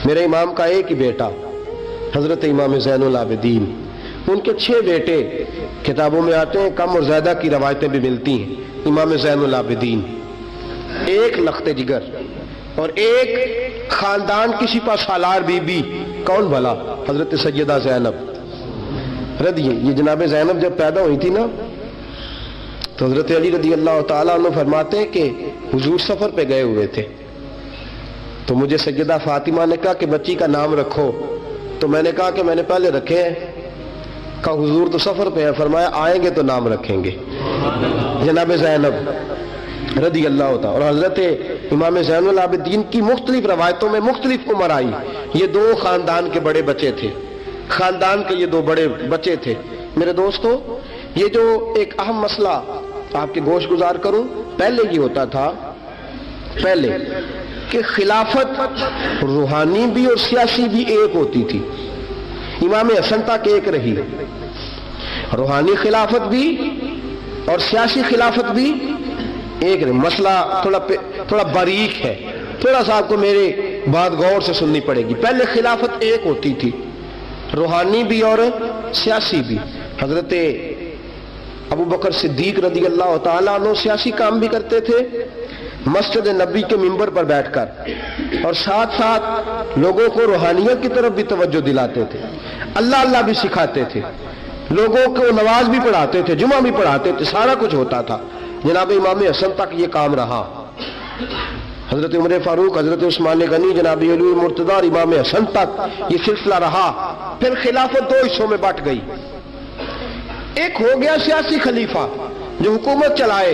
میرے امام کا ایک ہی بیٹا حضرت امام زین العابدین، ان کے 6 بیٹے کتابوں میں آتے ہیں، کم اور زیادہ کی روایتیں بھی ملتی ہیں۔ امام زین العابدین ایک لخت جگر اور ایک خاندان کی سپہ سالار بی بی، کون بھلا؟ حضرت سیدہ زینب یہ جناب زینب جب پیدا ہوئی تھی نا تو حضرت علی رضی اللہ تعالیٰ عنہ فرماتے ہیں کہ حضور سفر پہ گئے ہوئے تھے، تو مجھے سیدہ فاطمہ نے کہا کہ بچی کا نام رکھو، تو میں نے کہا کہ میں نے پہلے رکھے ہیں۔ کہا حضور تو سفر پہ ہے، فرمایا آئیں گے تو نام رکھیں گے۔ جناب زینب رضی اللہ تعالیٰ اور حضرت امام زین العابدین کی مختلف روایتوں میں مختلف عمر آئی۔ یہ 2 خاندان کے بڑے بچے تھے، خاندان کے یہ 2 بڑے بچے تھے۔ میرے دوستو، یہ جو ایک اہم مسئلہ آپ کے گوش گزار کروں، پہلے یہ ہوتا تھا پہلے کہ خلافت روحانی بھی اور سیاسی بھی ایک ہوتی تھی۔ امام حسن تک ایک رہی، روحانی خلافت بھی اور سیاسی خلافت بھی ایک رہی۔ مسئلہ تھوڑا باریک ہے، تھوڑا سا آپ کو میرے بات غور سے سننی پڑے گی۔ پہلے خلافت ایک ہوتی تھی، روحانی بھی اور سیاسی بھی۔ حضرت ابو بکر صدیق رضی اللہ تعالیٰ عنہ سیاسی کام بھی کرتے تھے مسجد نبی کے منبر پر بیٹھ کر، اور ساتھ ساتھ لوگوں کو روحانیت کی طرف بھی توجہ دلاتے تھے، اللہ بھی سکھاتے تھے، لوگوں کو نماز بھی پڑھاتے تھے، جمعہ بھی پڑھاتے تھے، سارا کچھ ہوتا تھا۔ جناب امام حسن تک یہ کام رہا، حضرت عمر فاروق، حضرت عثمان غنی، جناب علی مرتضی اور امام حسن تک یہ سلسلہ رہا۔ پھر خلافت 2 حصوں میں بٹ گئی، ایک ہو گیا سیاسی خلیفہ جو حکومت چلائے،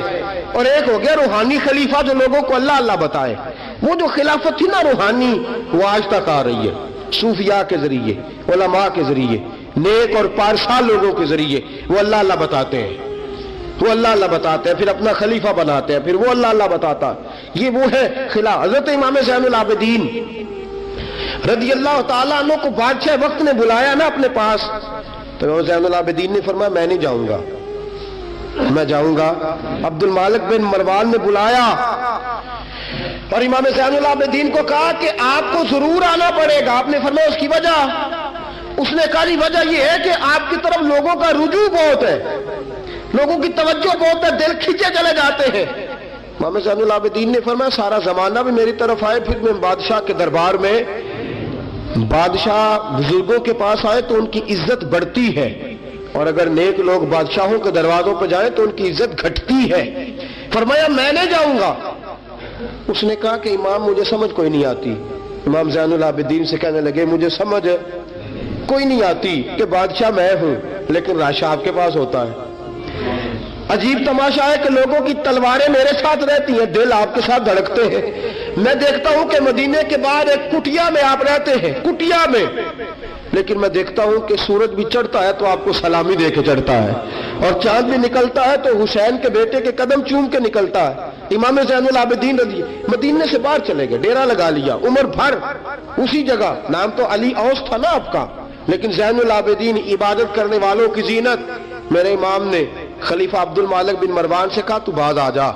اور ایک ہو گیا روحانی خلیفہ جو لوگوں کو اللہ بتائے۔ وہ جو خلافت تھی نا روحانی، وہ آج تک آ رہی ہے، صوفیاء کے ذریعے، علماء کے ذریعے، نیک اور پارسال لوگوں کے ذریعے وہ اللہ بتاتے ہیں، وہ اللہ بتاتے ہیں، پھر اپنا خلیفہ بناتے ہیں، پھر وہ اللہ بتاتا ہے۔ یہ وہ ہے خلافت۔ حضرت امام زین العابدین رضی اللہ تعالیٰ عنہ کو بادشاہ وقت نے بلایا نا اپنے پاس، تو امام زین العابدین نے فرمایا میں نہیں جاؤں گا، میں جاؤں گا۔ عبد المالک بن مروان نے بلایا اور امام زین العابدین کو کہا کہ آپ کو ضرور آنا پڑے گا۔ آپ نے فرمایا اس کی وجہ؟ اس نے کہا وجہ یہ ہے کہ آپ کی طرف لوگوں کا رجوع بہت ہے، لوگوں کی توجہ بہت ہے، دل کھینچے چلے جاتے ہیں۔ امام زین العابدین نے فرمایا سارا زمانہ بھی میری طرف آئے، پھر میں بادشاہ کے دربار میں، بادشاہ بزرگوں کے پاس آئے تو ان کی عزت بڑھتی ہے، اور اگر نیک لوگ بادشاہوں کے دروازوں پہ جائیں تو ان کی عزت گھٹتی ہے۔ فرمایا میں نہیں جاؤں گا۔ اس نے کہا کہ امام مجھے سمجھ کوئی نہیں آتی۔ امام زین العابدین سے کہنے لگے مجھے سمجھ کوئی نہیں آتی کہ بادشاہ میں ہوں لیکن راشا آپ کے پاس ہوتا ہے۔ عجیب تماشا ہے کہ لوگوں کی تلواریں میرے ساتھ رہتی ہیں، دل آپ کے ساتھ دھڑکتے ہیں۔ میں دیکھتا ہوں کہ مدینے کے بعد ایک کٹیا میں آپ رہتے ہیں، کٹیا میں، لیکن میں دیکھتا ہوں کہ سورج بھی چڑھتا ہے تو آپ کو سلامی دے کے چڑھتا ہے، اور چاند بھی نکلتا ہے تو حسین کے بیٹے کے قدم چوم کے نکلتا ہے۔ امام زین العابدین رضی مدینے سے باہر چلے گئے، ڈیرا لگا لیا عمر بھر اسی جگہ، نام تو علی اوس تھا نا آپ کا، لیکن زین العابدین عبادت کرنے والوں کی زینت۔ میرے امام نے خلیفہ عبد المالک بن مروان سے کہا تو باز آ جا،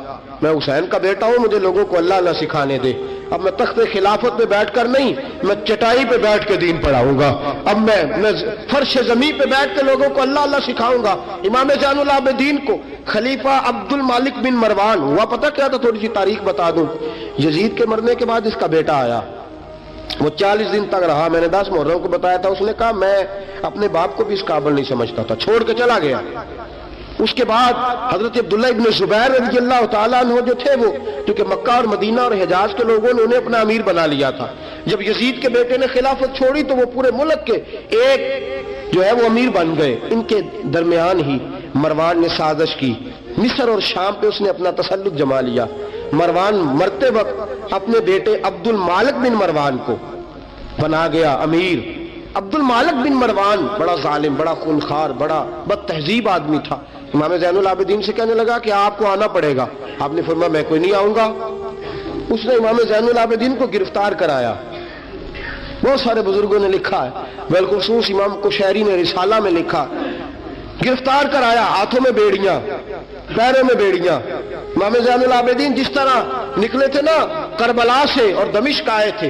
میں حسین کا بیٹا ہوں، مجھے لوگوں کو اللہ سکھانے دے۔ اب میں تخت خلافت پہ بیٹھ کر نہیں، میں چٹائی پہ بیٹھ کے دین پڑھاؤں گا، اب میں فرش زمین پہ بیٹھ کے لوگوں کو اللہ سکھاؤں گا۔ امام زین العابدین کو خلیفہ عبد المالک بن مروان ہوا پتہ کیا تھا؟ تھوڑی سی تاریخ بتا دوں۔ یزید کے مرنے کے بعد اس کا بیٹا آیا، وہ 40 دن تک رہا، میں نے 10 محرم کو بتایا تھا۔ اس نے کہا میں اپنے باپ کو بھی اس قابل نہیں سمجھتا تھا، چھوڑ کے چلا گیا۔ اس کے بعد حضرت عبداللہ ابن زبیر رضی اللہ تعالیٰ عنہ جو تھے، وہ کیونکہ مکہ اور مدینہ اور حجاز کے لوگوں نے انہیں اپنا امیر بنا لیا تھا، جب یزید کے بیٹے نے خلافت چھوڑی تو وہ پورے ملک کے ایک جو ہے وہ امیر بن گئے۔ ان کے درمیان ہی مروان نے سازش کی، مصر اور شام پہ اس نے اپنا تسلط جما لیا۔ مروان مرتے وقت اپنے بیٹے عبد المالک بن مروان کو بنا گیا امیر۔ عبد المالک بن مروان بڑا ظالم، بڑا خونخوار، بڑا بد تہذیب آدمی تھا۔ امام زین العابدین سے کہنے لگا کہ آپ کو آنا پڑے گا۔ آپ نے فرمایا میں کوئی نہیں آؤں گا۔ اس نے امام زین العابدین کو گرفتار کرایا۔ بہت سارے بزرگوں نے لکھا ہے، بالخصوص امام کشیری نے رسالہ میں لکھا، گرفتار کرایا، ہاتھوں میں بیڑیاں، پیروں میں بیڑیاں۔ امام زین العابدین جس طرح نکلے تھے نا کربلا سے اور دمشق آئے تھے،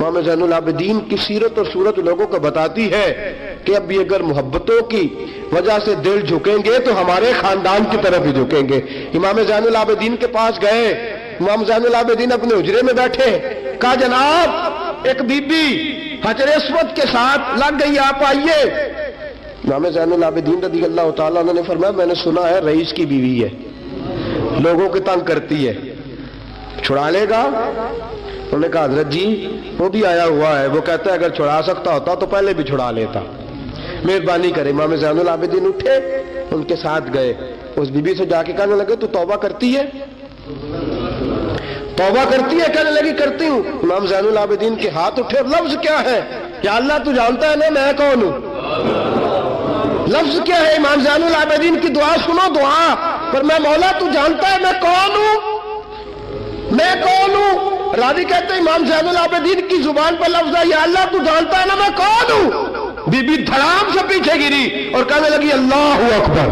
امام زین العابدین کی سیرت اور صورت لوگوں کو بتاتی ہے کہ اب بھی اگر محبتوں کی وجہ سے دل جھکیں گے تو ہمارے خاندان کی طرف ہی جھکیں گے۔ امام زین العابدین کے پاس گئے، امام زین العابدین اپنے حجرے میں بیٹھے، کہا جناب ایک بی بی حجر اسود کے ساتھ لگ گئی، آپ آئیے۔ امام زین العابدین رضی اللہ تعالیٰ عنہ نے فرمایا میں نے سنا ہے رئیس کی بیوی ہے، لوگوں کو تنگ کرتی ہے، چھڑا لے گا؟ انہوں نے کہا حضرت جی وہ بھی آیا ہوا ہے، وہ کہتا ہے اگر چھڑا سکتا ہوتا تو پہلے بھی چھڑا لیتا، مہربانی کرے۔ امام زین العابدین اٹھے، ان کے ساتھ گئے، اس بی بی سے جا کے کہنے لگے تو توبہ کرتی ہے؟ توبہ کرتی ہے؟ کہنے لگی کرتی ہوں۔ امام زین العابدین کے ہاتھ اٹھے، لفظ کیا ہے؟ یا اللہ تو جانتا ہے نا میں کون ہوں۔ لفظ کیا ہے؟ امام زین العابدین کی دعا سنو، دعا پر میں مولا تو جانتا ہے میں کون ہوں، میں کون ہوں۔ راوی کہتے ہیں امام زین العابدین کی زبان پر لفظ ہے یا اللہ تو جانتا ہے نا میں کون ہوں۔ بی بی دھڑام سے پیچھے گری اور کہنے لگی اللہ اکبر،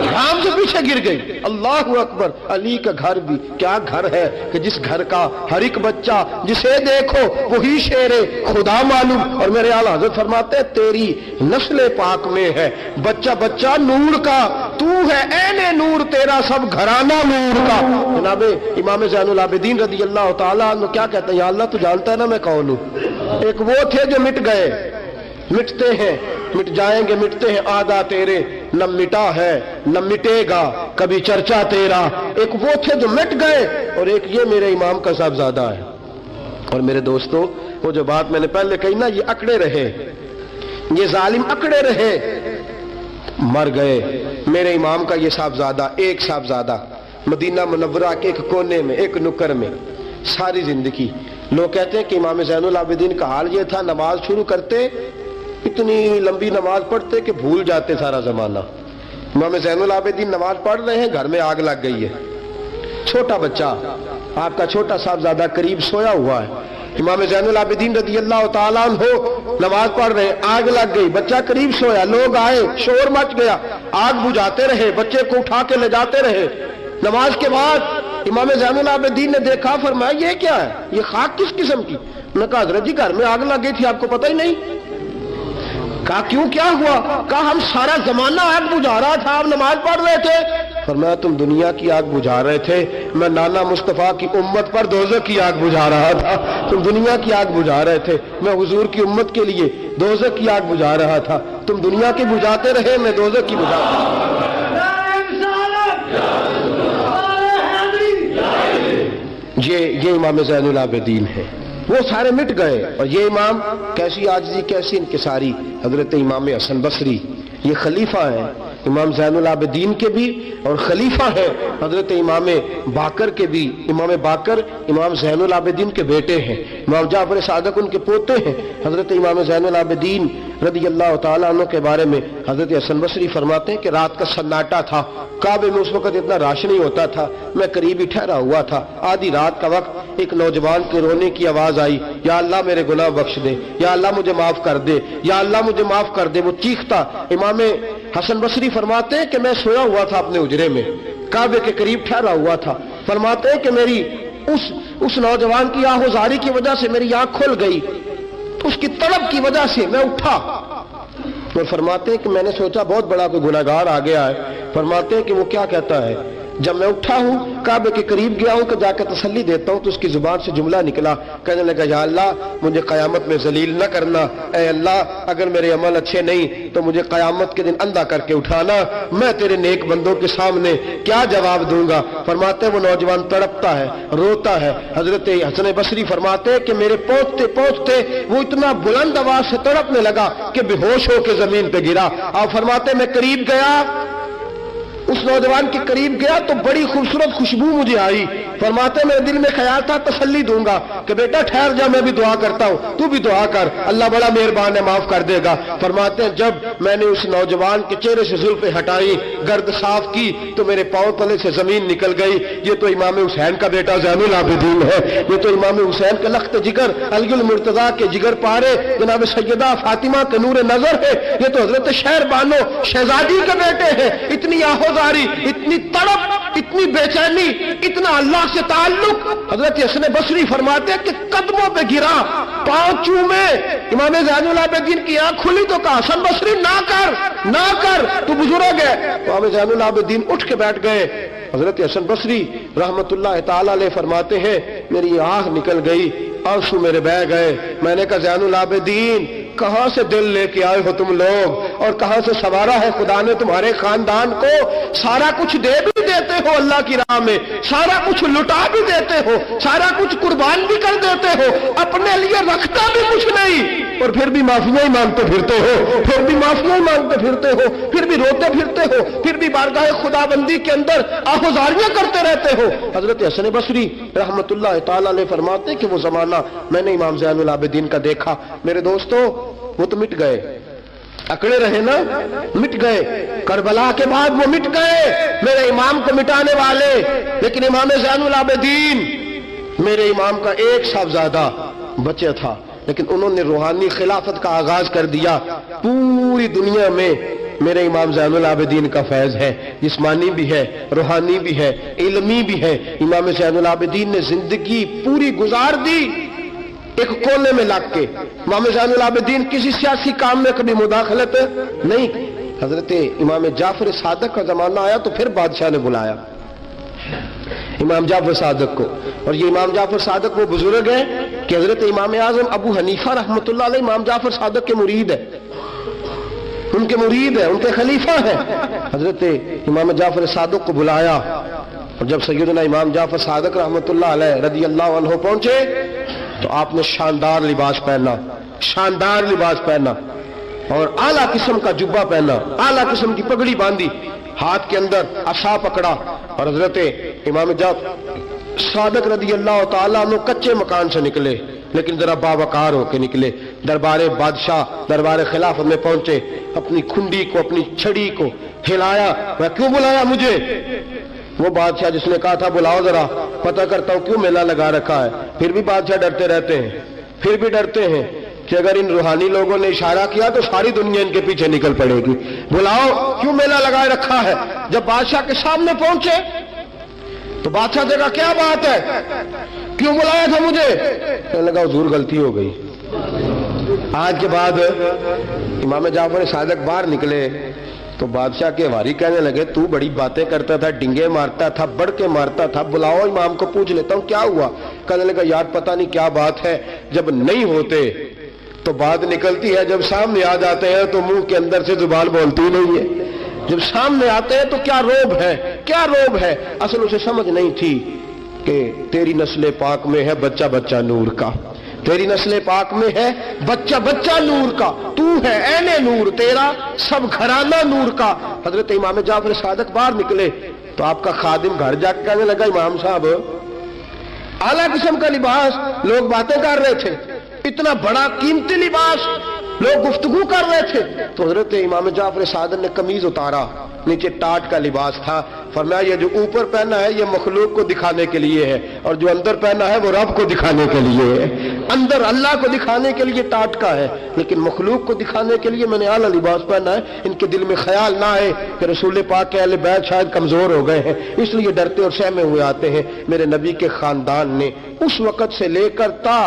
دھڑام سے پیچھے گر گئی، اللہ اکبر۔ علی کا گھر بھی کیا گھر ہے کہ جس گھر کا ہر ایک بچہ جسے دیکھو وہی شیر خدا معلوم۔ اور میرے اعلیٰ حضرت فرماتے ہیں تیری نسل پاک میں ہے بچہ بچہ نور کا، تو ہے عین نور، تیرا سب گھرانہ نور کا۔ جناب امام زین العابدین رضی اللہ تعالیٰ عنہ کیا کہتے ہیں؟ یا اللہ تو جانتا ہے نا میں کون ہوں۔ ایک وہ تھے جو مٹ گئے، مٹتے ہیں، مٹ جائیں گے، مٹتے ہیں، آدھا تیرے نہ مٹا ہے نہ مٹے گا کبھی چرچا تیرا۔ ایک وہ تھے جو مٹ گئے اور ایک یہ میرے امام کا صاحبزادہ ہے۔ اور میرے دوستو وہ جو بات میں نے پہلے کہی نا، یہ اکڑے رہے، یہ ظالم اکڑے رہے، مر گئے۔ میرے امام کا یہ صاحبزادہ، ایک صاحبزادہ مدینہ منورہ کے ایک کونے میں، ایک نکر میں ساری زندگی۔ لوگ کہتے ہیں کہ امام زین العابدین کا حال یہ تھا نماز شروع کرتے اتنی لمبی نماز پڑھتے کہ بھول جاتے سارا زمانہ۔ امام زین العابدین نماز پڑھ رہے ہیں، گھر میں آگ لگ گئی ہے، چھوٹا بچہ آپ کا چھوٹا صاحبزادہ قریب سویا ہوا ہے۔ امام زین العابدین رضی اللہ تعالیٰ عنہ نماز پڑھ رہے ہیں، آگ لگ گئی، بچہ قریب سویا، لوگ آئے، شور مچ گیا، آگ بجھاتے رہے، بچے کو اٹھا کے لے جاتے رہے۔ نماز کے بعد امام زین العابدین نے دیکھا، فرمایا یہ کیا ہے، یہ خاک کس قسم کی؟ انہوں نے کہا حضرت جی گھر میں آگ لگ گئی تھی آپ کو پتہ ہی نہیں؟ کہا کیوں کیا ہوا؟ کہا ہم سارا زمانہ آگ بجھا رہا تھا، آپ نماز پڑھ رہے تھے۔ فرمایا تم دنیا کی آگ بجھا رہے تھے، میں نانا مصطفیٰ کی امت پر دوزخ کی آگ بجھا رہا تھا۔ تم دنیا کی آگ بجھا رہے تھے، میں حضور کی امت کے لیے دوزخ کی آگ بجھا رہا تھا۔ تم دنیا کی بجھاتے رہے، میں دوزخ کی بجھا رہا۔ یہ امام زین العابدین ہے، وہ سارے مٹ گئے۔ اور یہ امام کیسی عاجزی، کیسی انکساری، حضرت امام حسن بصری، یہ خلیفہ ہیں امام زین العابدین کے بھی اور خلیفہ ہیں حضرت امام باقر کے بھی۔ امام باقر امام زین العابدین کے بیٹے ہیں، امام جعفر صادق ان کے پوتے ہیں۔ حضرت امام زین العابدین رضی اللہ تعالیٰ عنہ کے بارے میں حضرت حسن بصری فرماتے ہیں کہ رات کا سناٹا تھا، کعبے میں اس وقت اتنا راش نہیں ہوتا تھا، میں قریب ہی ٹھہرا ہوا تھا، آدھی رات کا وقت ایک نوجوان کے رونے کی آواز آئی، یا اللہ میرے گناہ بخش دے، یا اللہ مجھے معاف کر دے، یا اللہ مجھے معاف کر دے۔ وہ چیختا۔ امام حسن بصری فرماتے ہیں کہ میں سویا ہوا تھا اپنے حجرے میں، کعبے کے قریب ٹھہرا ہوا تھا۔ فرماتے ہیں کہ میری اس نوجوان کی آہوزاری کی وجہ سے میری آنکھ کھل گئی، اس کی طلب کی وجہ سے میں اٹھا۔ اور فرماتے ہیں کہ میں نے سوچا بہت بڑا کوئی گناہگار آ گیا ہے۔ فرماتے ہیں کہ وہ کیا کہتا ہے، جب میں اٹھا ہوں کعبے کے قریب گیا ہوں کہ جا کے تسلی دیتا ہوں تو اس کی زبان سے جملہ نکلا، کہنے لگا یا اللہ مجھے قیامت میں ذلیل نہ کرنا، اے اللہ اگر میرے عمل اچھے نہیں تو مجھے قیامت کے دن اندھا کر کے اٹھانا، میں تیرے نیک بندوں کے سامنے کیا جواب دوں گا۔ فرماتے ہیں وہ نوجوان تڑپتا ہے، روتا ہے۔ حضرت حسن بصری فرماتے ہیں کہ میرے پہنچتے پہنچتے وہ اتنا بلند آواز سے تڑپنے لگا کہ بے ہوش ہو کے زمین پہ گرا۔ آپ فرماتے ہیں میں قریب گیا، اس نوجوان کے قریب گیا تو بڑی خوبصورت خوشبو مجھے آئی۔ فرماتے میرے دل میں خیال تھا تسلی دوں گا کہ بیٹا ٹھہر جا، میں بھی دعا کرتا ہوں، تو بھی دعا کر، اللہ بڑا مہربان ہے معاف کر دے گا۔ فرماتے ہیں جب میں نے اس نوجوان کے چہرے سے زلفیں ہٹائی، گرد صاف کی تو میرے پاؤں تلے سے زمین نکل گئی۔ یہ تو امام حسین کا بیٹا زین العابدین ہے، یہ تو امام حسین کے لخت جگر، علی المرتضیٰ کے جگر پارے جناب سیدہ فاطمہ کے نور نظر ہے، یہ تو حضرت شہر بانو شہزادی کے بیٹے ہیں۔ اتنی آہوزاری، اتنی تڑپ اتنی بے چینی، اتنا اللہ سے تعلق۔ حضرت حسن بصری فرماتے ہیں کہ قدموں پہ گرا، پاؤں چومے۔ امام زین العابدین کی آنکھ کھلی تو کہا حسن بصری نہ کر، نہ کر، تو بزرگ ہے۔ امام زین العابدین اٹھ کے بیٹھ گئے۔ حضرت حسن بصری رحمت اللہ تعالی علیہ فرماتے ہیں میری آنکھ نکل گئی، آنسو میرے بہہ گئے۔ میں نے کہا زین العابدین کہاں سے دل لے کے آئے ہو تم لوگ، اور کہاں سے سنوارا ہے خدا نے تمہارے خاندان کو؟ سارا کچھ دے بھی دیتے ہو اللہ کی راہ میں، سارا کچھ لٹا بھی دیتے ہو، سارا کچھ قربان بھی کر دیتے ہو، اپنے لیے رکھتا بھی کچھ نہیں، اور پھر بھی معافیاں ہی مانگتے پھرتے ہو، پھر بھی معافیاں ہی مانگتے پھرتے ہو، پھر بھی روتے پھرتے ہو، پھر بھی بارگاہ خدا بندی کے اندر آہوزاریاں کرتے رہتے ہو۔ حضرت حسن بصری رحمت اللہ تعالی علیہ فرماتے کہ وہ زمانہ میں نے امام زین العابدین کا دیکھا۔ میرے دوستو وہ تو مٹ گئے، اکڑے رہے نا، مٹ گئے، کربلا کے بعد وہ مٹ گئے میرے امام کو مٹانے والے، لیکن امام زین العابدین میرے امام کا ایک صاحبزادہ بچہ تھا، لیکن انہوں نے روحانی خلافت کا آغاز کر دیا۔ پوری دنیا میں میرے امام زین العابدین کا فیض ہے، جسمانی بھی ہے، روحانی بھی ہے، علمی بھی ہے۔ امام زین العابدین نے زندگی پوری گزار دی ایک کونے میں لگ کے۔ امام زین العابدین کسی سیاسی کام میں کبھی مداخلت نہیں۔ حضرت امام جعفر صادق کا زمانہ آیا تو پھر بادشاہ نے بلایا امام جعفر صادق کو، اور یہ امام جعفر صادق وہ بزرگ ہیں کہ حضرت امام اعظم ابو حنیفہ رحمۃ اللہ علیہ امام جعفر صادق کے مرید ہے، ان کے مرید ہیں، ان کے خلیفہ ہیں۔ حضرت امام جعفر صادق کو بلایا، اور جب سیدنا امام جعفر صادق رحمۃ اللہ علیہ رضی اللہ عنہ پہنچے تو آپ نے شاندار لباس پہنا، شاندار لباس پہنا، اور اعلیٰ قسم کا جبہ پہنا، اعلیٰ قسم کی پگڑی باندھی، ہاتھ کے اندر عصا پکڑا، اور حضرت امام جعفر صادق رضی اللہ تعالیٰ عنہ کچے مکان سے نکلے، لیکن ذرا باوقار ہو کے نکلے، دربار بادشاہ، دربار خلافت میں پہنچے، اپنی کھنڈی کو، اپنی چھڑی کو ہلایا۔ میں کیوں بلایا مجھے؟ وہ بادشاہ جس نے کہا تھا بلاؤ ذرا پتہ کرتا ہوں کیوں میلہ لگا رکھا ہے۔ پھر بھی بادشاہ ڈرتے رہتے ہیں، پھر بھی ڈرتے ہیں کہ اگر ان روحانی لوگوں نے اشارہ کیا تو ساری دنیا ان کے پیچھے نکل پڑے گی، بلاؤ کیوں میلہ لگائے رکھا ہے۔ جب بادشاہ کے سامنے پہنچے تو بادشاہ سے کہا کیا بات ہے، کیوں بلایا تھا مجھے؟ کہنے لگا حضور غلطی ہو گئی۔ آج کے بعد امام جعفر صادق باہر نکلے تو بادشاہ کے واری کہنے لگے تو بڑی باتیں کرتا تھا، ڈنگے مارتا تھا، بڑھ کے مارتا تھا، بلاؤ امام کو پوچھ لیتا ہوں کیا ہوا۔ کہنے لگا یار پتہ نہیں کیا بات ہے، جب نہیں ہوتے تو بات نکلتی ہے، جب سامنے آ جاتے ہیں تو منہ کے اندر سے زبان بولتی نہیں ہے، جب سامنے آتے ہیں تو کیا روب ہے، کیا روب ہے۔ اصل اسے سمجھ نہیں تھی کہ تیری نسل پاک میں ہے بچہ بچہ نور کا، تیری نسل پاک میں ہے بچہ بچہ نور کا، تو ہے عین نور، تیرا سب گھرانہ نور کا۔ حضرت امام جعفر صادق باہر نکلے تو آپ کا خادم گھر جا کے کہنے لگا امام صاحب اعلیٰ قسم کا لباس، لوگ باتیں کر رہے تھے، اتنا بڑا قیمتی لباس، لوگ گفتگو کر رہے تھے۔ تو حضرت امام جعفر صادق نے قمیض اتارا، نیچے ٹاٹ کا لباس تھا، فرمایا یہ جو اوپر پہنا ہے یہ مخلوق کو دکھانے کے لیے ہے، اور جو اندر پہنا ہے وہ رب کو دکھانے کے لیے ہے۔ اندر اللہ کو دکھانے کے لیے ٹاٹ کا ہے، لیکن مخلوق کو دکھانے کے لیے میں نے اعلیٰ لباس پہنا ہے۔ ان کے دل میں خیال نہ آئے کہ رسول پاک کے اہل بیت شاید کمزور ہو گئے ہیں، اس لیے ڈرتے اور سہمے ہوئے آتے ہیں۔ میرے نبی کے خاندان نے اس وقت سے لے کر تا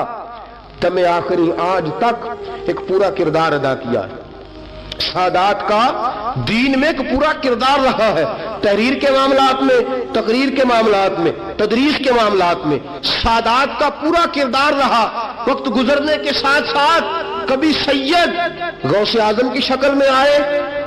دم آخری آج تک ایک پورا کردار ادا کیا ہے۔ سادات کا دین میں ایک پورا کردار رہا ہے، تحریر کے معاملات میں، تقریر کے معاملات میں، تدریس کے معاملات میں سادات کا پورا کردار رہا۔ وقت گزرنے کے ساتھ ساتھ کبھی سید غوث اعظم کی شکل میں آئے،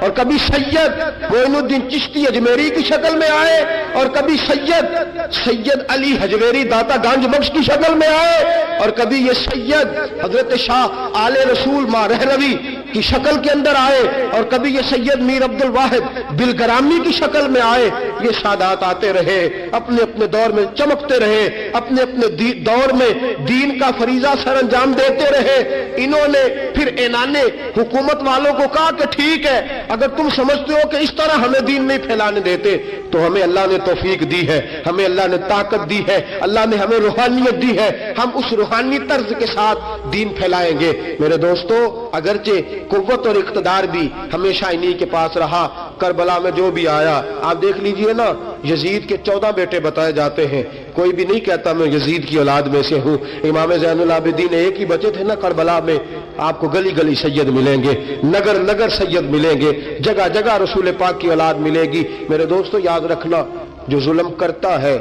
اور کبھی سید معین الدین چشتی اجمیری کی شکل میں آئے، اور کبھی سید علی حجویری داتا گنج بخش کی شکل میں آئے، اور کبھی یہ سید حضرت شاہ آل رسول ماں رہروی کی شکل کے اندر آئے، اور کبھی یہ سید میر عبد الواحد بلگرامی کی شکل میں آئے۔ یہ سادات آتے رہے، اپنے اپنے دور میں چمکتے رہے، اپنے اپنے دور میں دین کا فریضہ سر انجام دیتے رہے۔ انہوں نے پھر اعلان حکومت والوں کو کہا کہ ٹھیک ہے، اگر تم سمجھتے ہو کہ اس طرح ہمیں دین نہیں پھیلانے دیتے تو ہمیں اللہ نے توفیق دی ہے، ہمیں اللہ نے طاقت دی ہے، اللہ نے ہمیں روحانیت دی ہے، ہم اس روحانی طرز کے ساتھ دین پھیلائیں گے۔ میرے دوستو اگرچہ قوت اور اقتدار بھی ہمیشہ انہی کے پاس رہا، کربلا میں جو بھی آیا، آپ دیکھ لیجئے نا، یزید کے 14 بیٹے بتائے جاتے ہیں، کوئی بھی نہیں کہتا میں یزید کی اولاد میں سے ہوں۔ امام زین العابدین ایک ہی بچے تھے نا کربلا میں، آپ کو گلی گلی سید ملیں گے، نگر نگر سید ملیں گے، جگہ جگہ رسول پاک کی اولاد ملے گی۔ میرے دوستو یاد رکھنا، جو ظلم کرتا ہے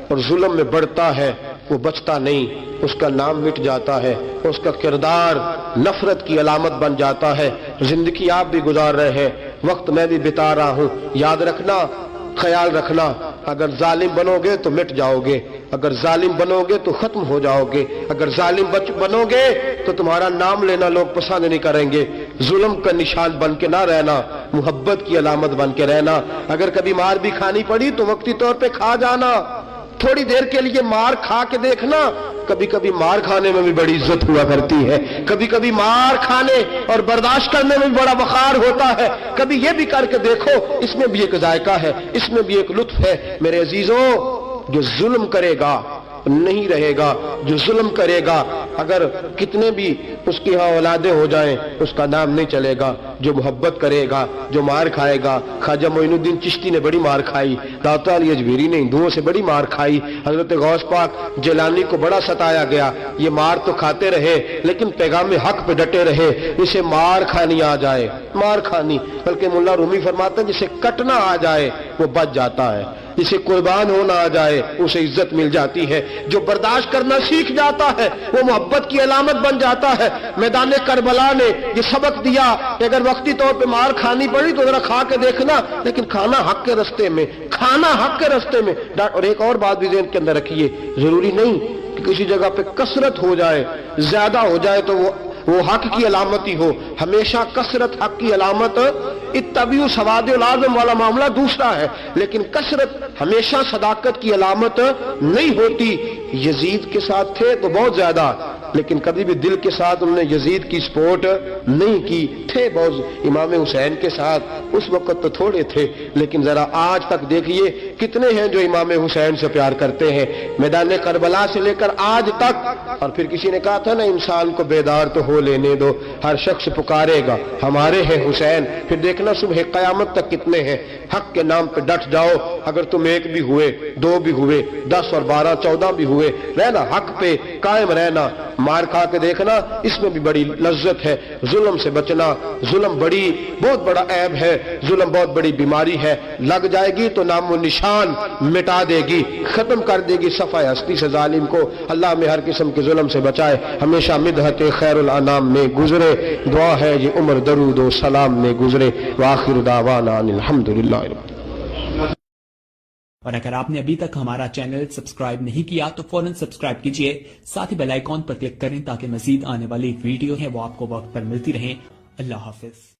اور ظلم میں بڑھتا ہے وہ بچتا نہیں، اس کا نام مٹ جاتا ہے، اس کا کردار نفرت کی علامت بن جاتا ہے۔ زندگی آپ بھی گزار رہے ہیں، وقت میں بھی بتا رہا ہوں، یاد رکھنا، خیال رکھنا، اگر ظالم بنو گے تو مٹ جاؤ گے، اگر ظالم بنو گے تو ختم ہو جاؤ گے، اگر ظالم بنو گے تو تمہارا نام لینا لوگ پسند نہیں کریں گے۔ ظلم کا نشان بن کے نہ رہنا، محبت کی علامت بن کے رہنا۔ اگر کبھی مار بھی کھانی پڑی تو وقتی طور پہ کھا جانا، تھوڑی دیر کے لیے مار کھا کے دیکھنا، کبھی کبھی مار کھانے میں بھی بڑی عزت ہوا کرتی ہے، کبھی کبھی مار کھانے اور برداشت کرنے میں بھی بڑا وقار ہوتا ہے، کبھی یہ بھی کر کے دیکھو، اس میں بھی ایک ذائقہ ہے، اس میں بھی ایک لطف ہے۔ میرے عزیزوں، جو ظلم کرے گا نہیں رہے گا، جو ظلم کرے گا اگر کتنے بھی اس کی ہاں اولادیں ہو جائیں اس کا نام نہیں چلے گا۔ جو محبت کرے گا، جو مار کھائے گا، خواجہ معین الدین چشتی نے بڑی مار کھائی، داتا علی اجمیری نے ہندوؤں سے بڑی مار کھائی، حضرت غوث پاک جیلانی کو بڑا ستایا گیا، یہ مار تو کھاتے رہے لیکن پیغام حق پہ ڈٹے رہے۔ اسے مار کھانی آ جائے، مار کھانی، بلکہ مولا رومی فرماتا ہے جسے کٹنا آ جائے وہ بچ جاتا ہے، جسے قربان ہونا آ جائے اسے عزت مل جاتی ہے، جو برداشت کرنا سیکھ جاتا ہے وہ محبت کی علامت بن جاتا ہے۔ میدان کربلا نے یہ سبق دیا کہ اگر وقتی طور پہ مار کھانی پڑی تو ذرا کھا کے دیکھنا، لیکن کھانا حق کے رستے میں، کھانا حق کے رستے میں۔ اور ایک اور بات بھی ذہن کے اندر رکھیے، ضروری نہیں کہ کسی جگہ پہ کثرت ہو جائے، زیادہ ہو جائے تو وہ حق کی علامت ہی ہو، ہمیشہ کثرت حق کی علامت، اتبعوا سواد العظم والا معاملہ دوسرا ہے، لیکن کثرت ہمیشہ صداقت کی علامت نہیں ہوتی۔ یزید کے ساتھ تھے تو بہت زیادہ، لیکن کبھی بھی دل کے ساتھ انہوں نے یزید کی سپورٹ نہیں کی، تھے بہت امام حسین کے ساتھ، اس وقت تو تھوڑے تھے، لیکن ذرا آج تک دیکھیے کتنے ہیں جو امام حسین سے پیار کرتے ہیں، میدان کربلا سے لے کر آج تک۔ اور پھر کسی نے کہا تھا نا انسان کو بیدار تو ہو لینے دو، ہر شخص پکارے گا ہمارے ہیں حسین، پھر دیکھنا صبح قیامت تک کتنے ہیں۔ حق کے نام پہ ڈٹ جاؤ، اگر تم ایک بھی ہوئے، دو بھی ہوئے، 10 اور 12 14 بھی ہوئے، رہنا حق پہ قائم رہنا، مار کھا کے دیکھنا، اس میں بھی بڑی لذت ہے۔ ظلم سے بچنا، ظلم بہت بڑا عیب ہے، ظلم بہت بڑی بیماری ہے، لگ جائے گی تو نام و نشان مٹا دے گی، ختم کر دے گی صفحہ ہستی سے ظالم کو۔ اللہ میں ہر قسم کے ظلم سے بچائے، ہمیشہ مدحت خیر الانام میں گزرے، دعا ہے یہ عمر درود و سلام میں گزرے، وآخر دعوانا الحمدللہ۔ اور اگر آپ نے ابھی تک ہمارا چینل سبسکرائب نہیں کیا تو فوراً سبسکرائب کیجئے، ساتھ ہی بیل آئیکن پر کلک کریں تاکہ مزید آنے والی ویڈیو ہیں وہ آپ کو وقت پر ملتی رہیں۔ اللہ حافظ۔